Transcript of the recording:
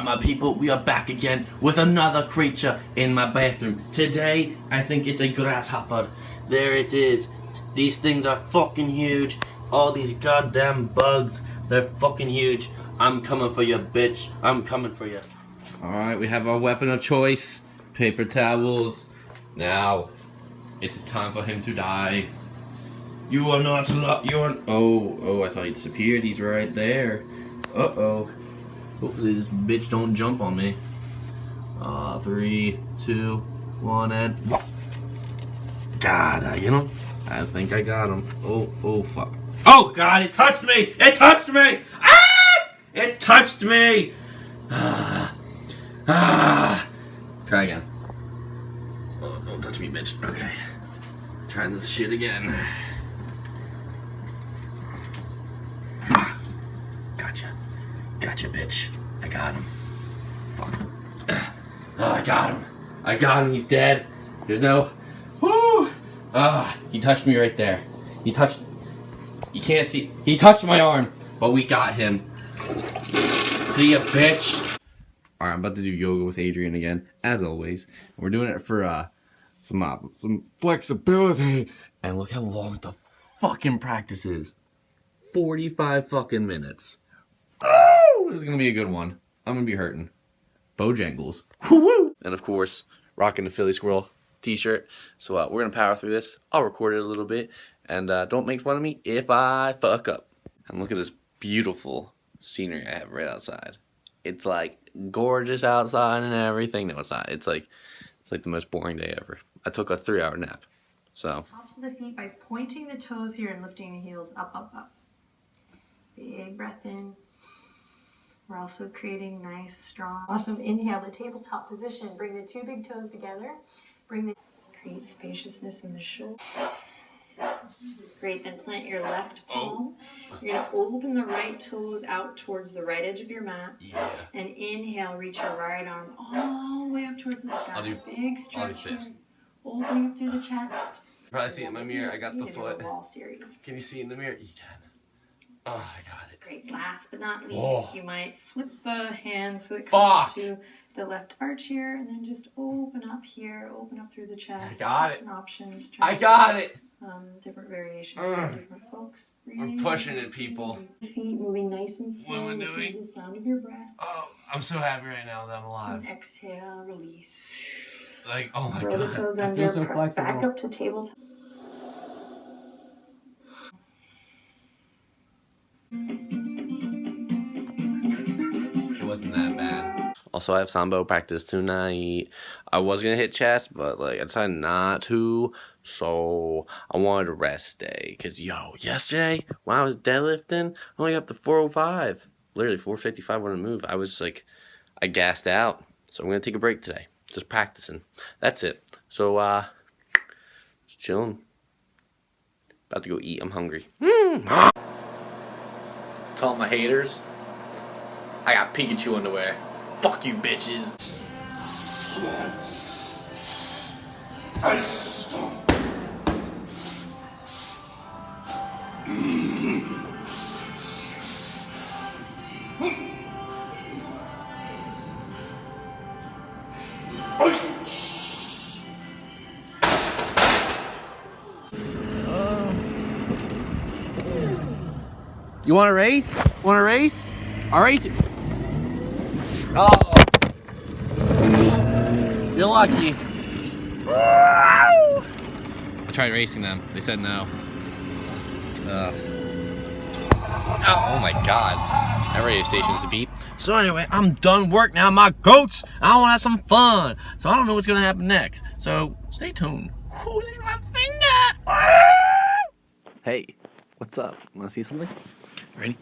my people? We are back again with another creature in my bathroom. Today, I think it's a grasshopper. There it is. These things are fucking huge. All these goddamn bugs, they're fucking huge. I'm coming for you, bitch. I'm coming for you. Alright, we have our weapon of choice. Paper towels. Now, it's time for him to die. You are not you're... Oh, I thought he disappeared. He's right there. Uh-oh. Hopefully this bitch don't jump on me. 3, 2, 1, and... God, I get him? I think I got him. Oh, fuck. Oh, God, it touched me! It touched me! Ah! It touched me! Try again. Oh, don't touch me, bitch. Okay. Trying this shit again. Gotcha, bitch. I got him. Fuck. Oh, I got him. I got him. He's dead. There's no... Woo! He touched me right there. He touched... You can't see... He touched my arm. But we got him. See ya, bitch. Alright, I'm about to do yoga with Adrian again. As always. We're doing it for, some flexibility. And look how long the fucking practice is. 45 fucking minutes. Oh, this is gonna be a good one. I'm gonna be hurting. Bojangles. Woo! And of course, rocking the Philly Squirrel t-shirt. So we're gonna power through this. I'll record it a little bit. And don't make fun of me if I fuck up. And look at this beautiful scenery I have right outside. It's like gorgeous outside and everything. No, it's not. It's like the most boring day ever. I took a 3-hour nap. So. Tops of the feet by pointing the toes here and lifting the heels up, up, up. Big breath in. We're also creating nice, strong, awesome inhale to tabletop position. Bring the 2 big toes together. Create spaciousness in the shoulder. Great, then plant your left palm. You're gonna open the right toes out towards the right edge of your mat. Yeah. And inhale, reach your right arm all the way up towards the sky. Big stretch here. Opening up through the chest. Probably see it in my mirror. I got the foot. Wall series. Can you see in the mirror? You can. Oh, I got it. Great. Last but not least, you might flip the hand so it comes to the left arch here, and then just open up here, open up through the chest. I got just it. An option. Just I got it. Different variations for different folks. I'm pushing it, people. Feet moving nice and slow. What am I doing? The sound of your breath. Oh, I'm so happy right now that I'm alive. And exhale, release. Like, oh my God. Roll the toes under, so press back up to tabletop. It wasn't that bad. Also, I have Sambo practice tonight. I was gonna hit chest, but like I decided not to. So I wanted a rest day. Cause yesterday when I was deadlifting, I only got up to 405. Literally 455 when I moved. I was like, I gassed out. So I'm gonna take a break today. Just practicing. That's it. So just chilling. About to go eat. I'm hungry. Tell my haters, I got Pikachu underwear. Fuck you, bitches. You want a race? Want a race? I'll race it. Oh. You're lucky. I tried racing them. They said no. Oh my God. That radio station's a beep. So anyway, I'm done work now, my goats. I want to have some fun. So I don't know what's going to happen next. So stay tuned. Ooh, there's my finger. Hey, what's up? Want to see something? Ready?